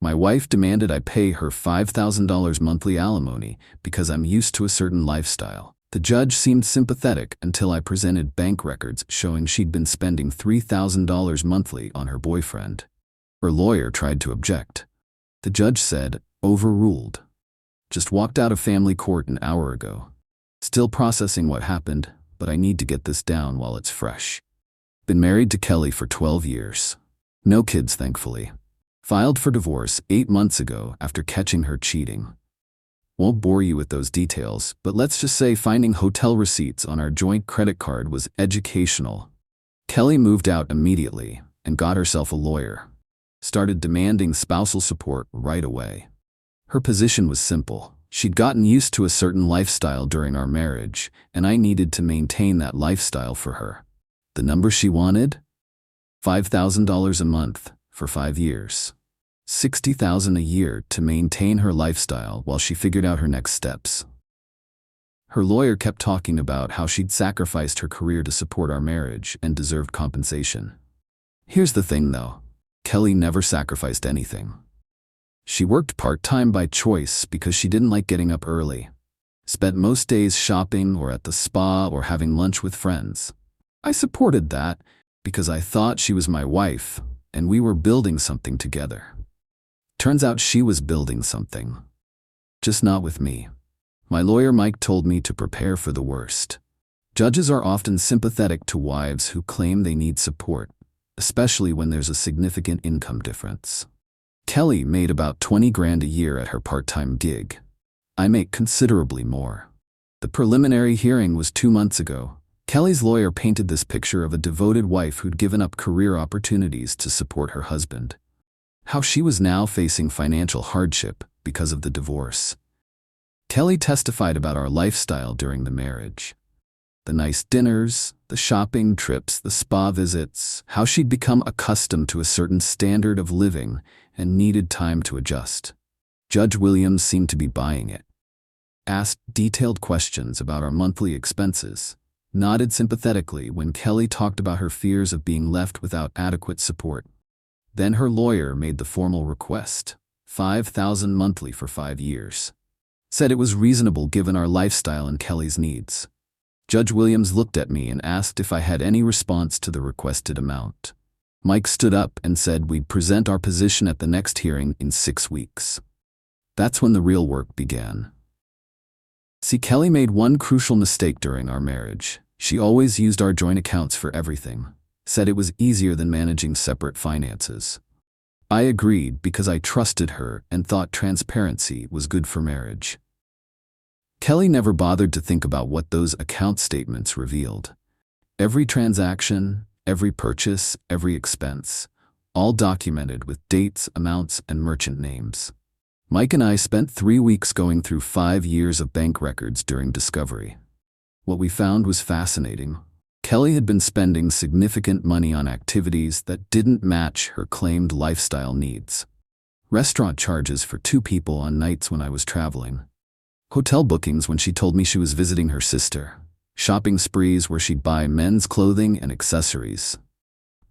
My wife demanded I pay her $5,000 monthly alimony because I'm used to a certain lifestyle. The judge seemed sympathetic until I presented bank records showing she'd been spending $3,000 monthly on her boyfriend. Her lawyer tried to object. The judge said, "Overruled. Just walked out of family court an hour ago. Still processing what happened, but I need to get this down while it's fresh. Been married to Qley for 12 years. No kids, thankfully. Filed for divorce 8 months ago after catching her cheating. Won't bore you with those details, but let's just say finding hotel receipts on our joint credit card was educational. Qley moved out immediately and got herself a lawyer. Started demanding spousal support right away. Her position was simple. She'd gotten used to a certain lifestyle during our marriage, and I needed to maintain that lifestyle for her. The number she wanted? $5,000 a month for 5 years. $60,000 a year to maintain her lifestyle while she figured out her next steps. Her lawyer kept talking about how she'd sacrificed her career to support our marriage and deserved compensation. Here's the thing though, Qley never sacrificed anything. She worked part-time by choice because she didn't like getting up early. Spent most days shopping or at the spa or having lunch with friends. I supported that because I thought she was my wife and we were building something together. Turns out she was building something. Just not with me. My lawyer Mike told me to prepare for the worst. Judges are often sympathetic to wives who claim they need support, especially when there's a significant income difference. Qley made about $20,000 a year at her part-time gig. I make considerably more. The preliminary hearing was 2 months ago. Qley's lawyer painted this picture of a devoted wife who'd given up career opportunities to support her husband. How she was now facing financial hardship because of the divorce. Qley testified about our lifestyle during the marriage. The nice dinners, the shopping trips, the spa visits, how she'd become accustomed to a certain standard of living and needed time to adjust. Judge Williams seemed to be buying it. Asked detailed questions about our monthly expenses. Nodded sympathetically when Qley talked about her fears of being left without adequate support. Then her lawyer made the formal request, $5,000 monthly for 5 years. Said it was reasonable given our lifestyle and Qley's needs. Judge Williams looked at me and asked if I had any response to the requested amount. Mike stood up and said we'd present our position at the next hearing in 6 weeks. That's when the real work began. See, Qley made one crucial mistake during our marriage. She always used our joint accounts for everything. Said it was easier than managing separate finances. I agreed because I trusted her and thought transparency was good for marriage. Qley never bothered to think about what those account statements revealed. Every transaction, every purchase, every expense, all documented with dates, amounts, and merchant names. Mike and I spent 3 weeks going through 5 years of bank records during discovery. What we found was fascinating. Qley had been spending significant money on activities that didn't match her claimed lifestyle needs. Restaurant charges for 2 people on nights when I was traveling. Hotel bookings when she told me she was visiting her sister. Shopping sprees where she'd buy men's clothing and accessories.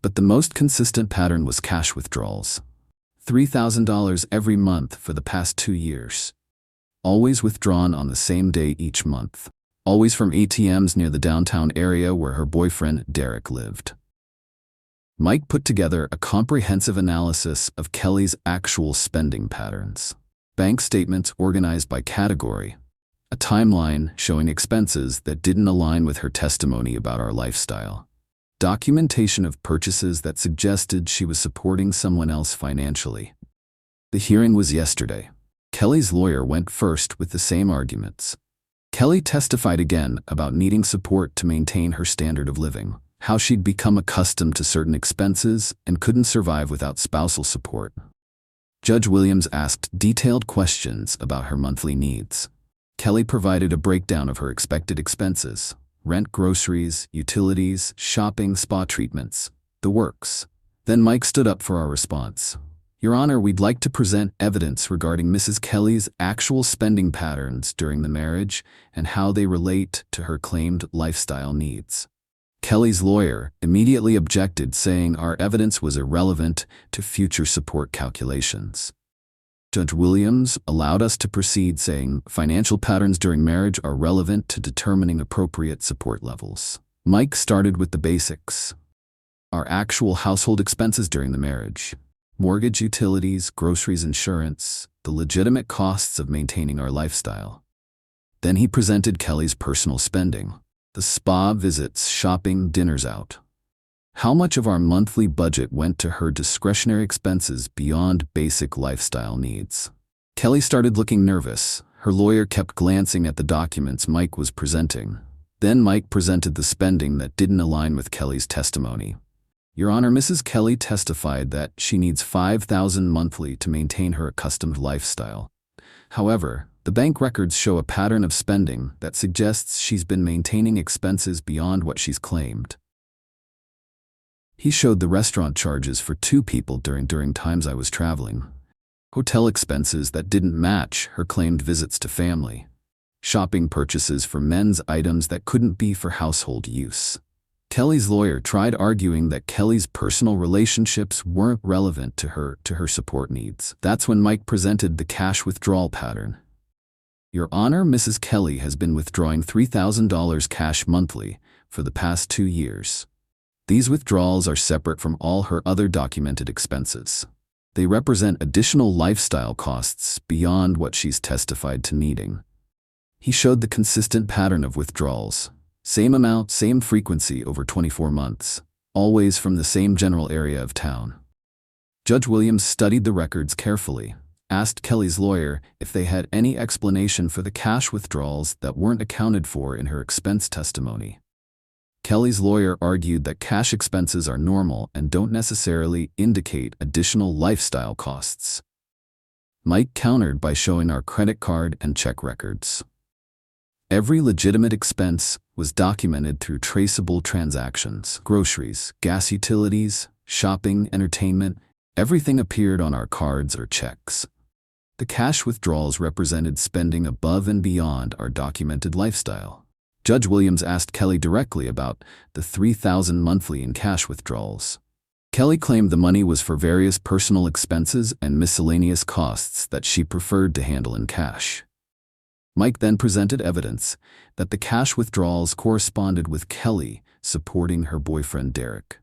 But the most consistent pattern was cash withdrawals. $3,000 every month for the past 2 years. Always withdrawn on the same day each month. Always from ATMs near the downtown area where her boyfriend, Derek, lived. Mike put together a comprehensive analysis of Qley's actual spending patterns. Bank statements organized by category. A timeline showing expenses that didn't align with her testimony about our lifestyle. Documentation of purchases that suggested she was supporting someone else financially. The hearing was yesterday. Qley's lawyer went first with the same arguments. Qley testified again about needing support to maintain her standard of living, how she'd become accustomed to certain expenses and couldn't survive without spousal support. Judge Williams asked detailed questions about her monthly needs. Qley provided a breakdown of her expected expenses: rent, groceries, utilities, shopping, spa treatments, the works. Then Mike stood up for our response. Your Honor, we'd like to present evidence regarding Mrs. Qley's actual spending patterns during the marriage and how they relate to her claimed lifestyle needs. Qley's lawyer immediately objected, saying our evidence was irrelevant to future support calculations. Judge Williams allowed us to proceed, saying financial patterns during marriage are relevant to determining appropriate support levels. Mike started with the basics. Our actual household expenses during the marriage. Mortgage, utilities, groceries, insurance, the legitimate costs of maintaining our lifestyle. Then he presented Qley's personal spending. The spa visits, shopping, dinners out. How much of our monthly budget went to her discretionary expenses beyond basic lifestyle needs? Qley started looking nervous. Her lawyer kept glancing at the documents Mike was presenting. Then Mike presented the spending that didn't align with Qley's testimony. Your Honor, Mrs. Qley testified that she needs $5,000 monthly to maintain her accustomed lifestyle. However, the bank records show a pattern of spending that suggests she's been maintaining expenses beyond what she's claimed. He showed the restaurant charges for 2 people during times I was traveling. Hotel expenses that didn't match her claimed visits to family. Shopping purchases for men's items that couldn't be for household use. Qley's lawyer tried arguing that Qley's personal relationships weren't relevant to her support needs. That's when Mike presented the cash withdrawal pattern. Your Honor, Mrs. Qley has been withdrawing $3,000 cash monthly for the past 2 years. These withdrawals are separate from all her other documented expenses. They represent additional lifestyle costs beyond what she's testified to needing. He showed the consistent pattern of withdrawals. Same amount, same frequency over 24 months, always from the same general area of town. Judge Williams studied the records carefully, asked Qley's lawyer if they had any explanation for the cash withdrawals that weren't accounted for in her expense testimony. Qley's lawyer argued that cash expenses are normal and don't necessarily indicate additional lifestyle costs. Mike countered by showing our credit card and check records. Every legitimate expense was documented through traceable transactions. Groceries, gas, utilities, shopping, entertainment, everything appeared on our cards or checks. The cash withdrawals represented spending above and beyond our documented lifestyle. Judge Williams asked Qley directly about the $3,000 monthly in cash withdrawals. Qley claimed the money was for various personal expenses and miscellaneous costs that she preferred to handle in cash. Mike then presented evidence that the cash withdrawals corresponded with Qley supporting her boyfriend Derek.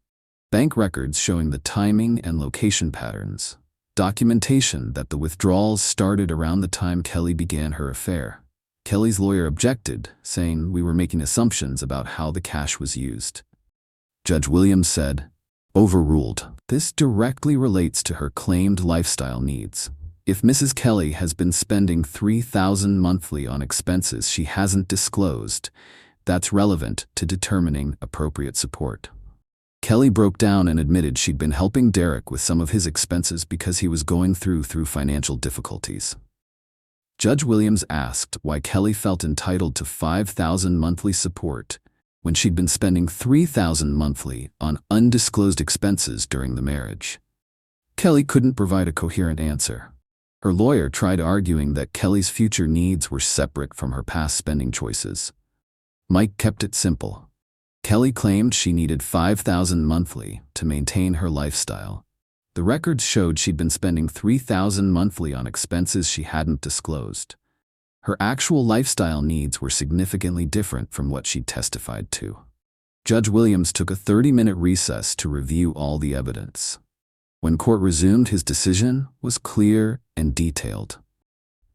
Bank records showing the timing and location patterns. Documentation that the withdrawals started around the time Qley began her affair. Qley's lawyer objected, saying we were making assumptions about how the cash was used. Judge Williams said, "Overruled. This directly relates to her claimed lifestyle needs. If Mrs. Qley has been spending $3,000 monthly on expenses she hasn't disclosed, that's relevant to determining appropriate support." Qley broke down and admitted she'd been helping Derek with some of his expenses because he was going through financial difficulties. Judge Williams asked why Qley felt entitled to $5,000 monthly support when she'd been spending $3,000 monthly on undisclosed expenses during the marriage. Qley couldn't provide a coherent answer. Her lawyer tried arguing that Qley's future needs were separate from her past spending choices. Mike kept it simple. Qley claimed she needed $5,000 monthly to maintain her lifestyle. The records showed she'd been spending $3,000 monthly on expenses she hadn't disclosed. Her actual lifestyle needs were significantly different from what she'd testified to. Judge Williams took a 30-minute recess to review all the evidence. When court resumed, his decision was clear and detailed.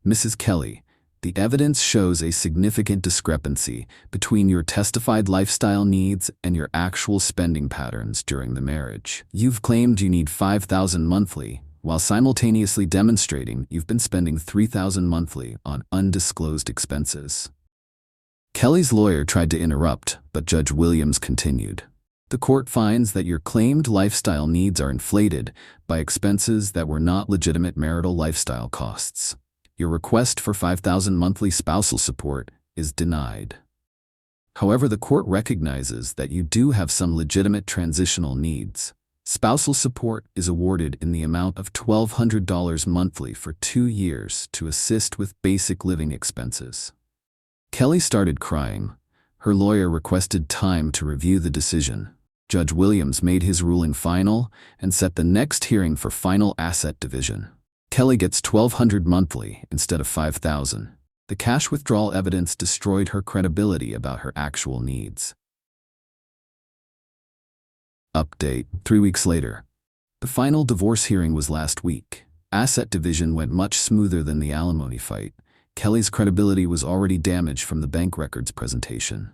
Mrs. Qley, the evidence shows a significant discrepancy between your testified lifestyle needs and your actual spending patterns during the marriage. You've claimed you need $5,000 monthly, while simultaneously demonstrating you've been spending $3,000 monthly on undisclosed expenses. Qley's lawyer tried to interrupt, but Judge Williams continued. The court finds that your claimed lifestyle needs are inflated by expenses that were not legitimate marital lifestyle costs. Your request for $5,000 monthly spousal support is denied. However, the court recognizes that you do have some legitimate transitional needs. Spousal support is awarded in the amount of $1,200 monthly for 2 years to assist with basic living expenses. Qley started crying. Her lawyer requested time to review the decision. Judge Williams made his ruling final and set the next hearing for final asset division. Qley gets $1,200 monthly instead of $5,000. The cash withdrawal evidence destroyed her credibility about her actual needs. Update: 3 weeks later. The final divorce hearing was last week. Asset division went much smoother than the alimony fight. Qley's credibility was already damaged from the bank records presentation.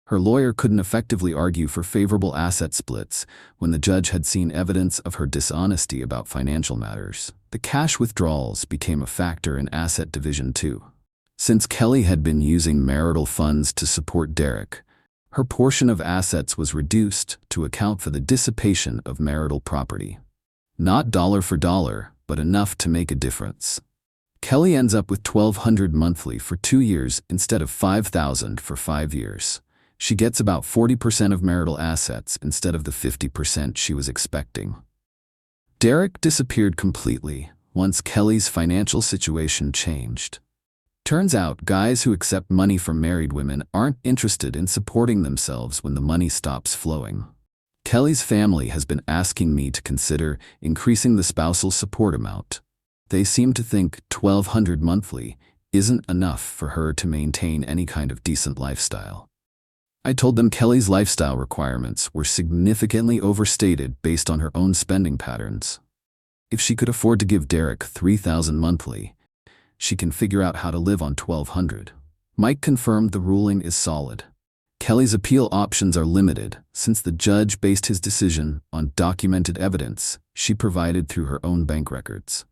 Her lawyer couldn't effectively argue for favorable asset splits when the judge had seen evidence of her dishonesty about financial matters. The cash withdrawals became a factor in asset division too. Since Qley had been using marital funds to support Derek, her portion of assets was reduced to account for the dissipation of marital property. Not dollar for dollar, but enough to make a difference. Qley ends up with $1,200 monthly for 2 years instead of $5,000 for 5 years. She gets about 40% of marital assets instead of the 50% she was expecting. Derek disappeared completely once Qley's financial situation changed. Turns out guys who accept money from married women aren't interested in supporting themselves when the money stops flowing. Qley's family has been asking me to consider increasing the spousal support amount. They seem to think $1,200 monthly isn't enough for her to maintain any kind of decent lifestyle. I told them Qley's lifestyle requirements were significantly overstated based on her own spending patterns. If she could afford to give Derek $3,000 monthly, she can figure out how to live on $1,200. Mike confirmed the ruling is solid. Qley's appeal options are limited since the judge based his decision on documented evidence she provided through her own bank records.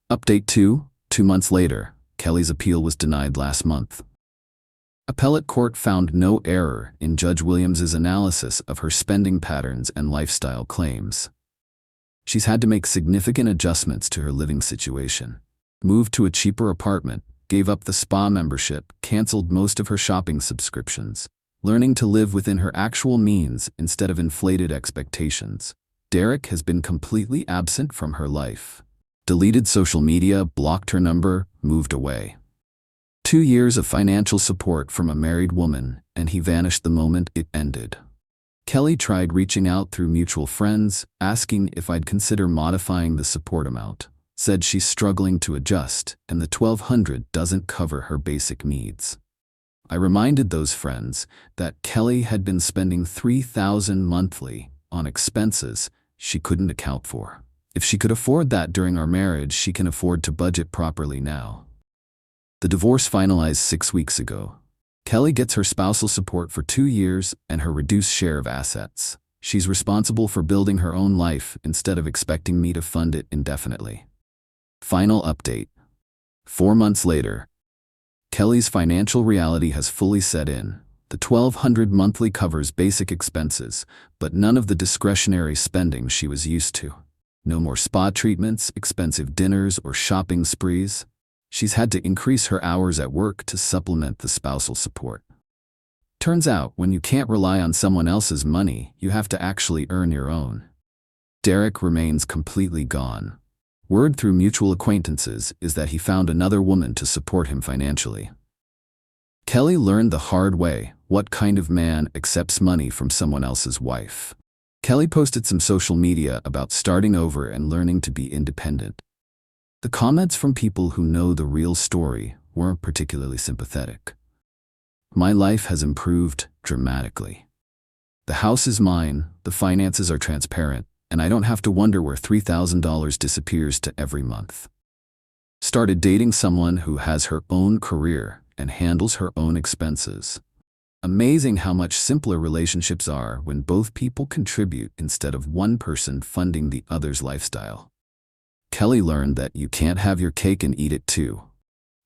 Update 2. 2 months later, Qley's appeal was denied last month. Appellate court found no error in Judge Williams's analysis of her spending patterns and lifestyle claims. She's had to make significant adjustments to her living situation. Moved to a cheaper apartment, gave up the spa membership, canceled most of her shopping subscriptions, learning to live within her actual means instead of inflated expectations. Derek has been completely absent from her life. Deleted social media, blocked her number, moved away. 2 years of financial support from a married woman, and he vanished the moment it ended. Qley tried reaching out through mutual friends, asking if I'd consider modifying the support amount. Said she's struggling to adjust, and the $1,200 doesn't cover her basic needs. I reminded those friends that Qley had been spending $3,000 monthly on expenses she couldn't account for. If she could afford that during our marriage, she can afford to budget properly now. The divorce finalized 6 weeks ago. Qley gets her spousal support for 2 years and her reduced share of assets. She's responsible for building her own life instead of expecting me to fund it indefinitely. Final update. 4 months later. Qley's financial reality has fully set in. The $1,200 monthly covers basic expenses, but none of the discretionary spending she was used to. No more spa treatments, expensive dinners, or shopping sprees. She's had to increase her hours at work to supplement the spousal support. Turns out, when you can't rely on someone else's money, you have to actually earn your own. Derek remains completely gone. Word through mutual acquaintances is that he found another woman to support him financially. Qley learned the hard way what kind of man accepts money from someone else's wife. Qley posted some social media about starting over and learning to be independent. The comments from people who know the real story weren't particularly sympathetic. My life has improved dramatically. The house is mine, the finances are transparent, and I don't have to wonder where $3,000 disappears to every month. Started dating someone who has her own career and handles her own expenses. Amazing how much simpler relationships are when both people contribute instead of one person funding the other's lifestyle. Qley learned that you can't have your cake and eat it too.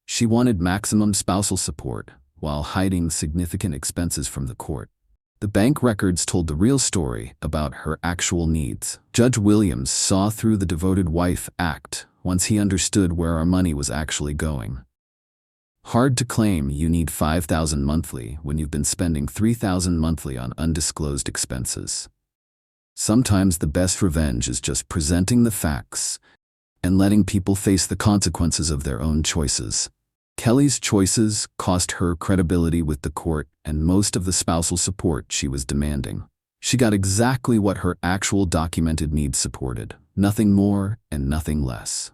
She wanted maximum spousal support while hiding significant expenses from the court. The bank records told the real story about her actual needs. Judge Williams saw through the devoted wife act once he understood where our money was actually going. Hard to claim you need $5,000 monthly when you've been spending $3,000 monthly on undisclosed expenses. Sometimes the best revenge is just presenting the facts and letting people face the consequences of their own choices. Qley's choices cost her credibility with the court and most of the spousal support she was demanding. She got exactly what her actual documented needs supported, nothing more and nothing less.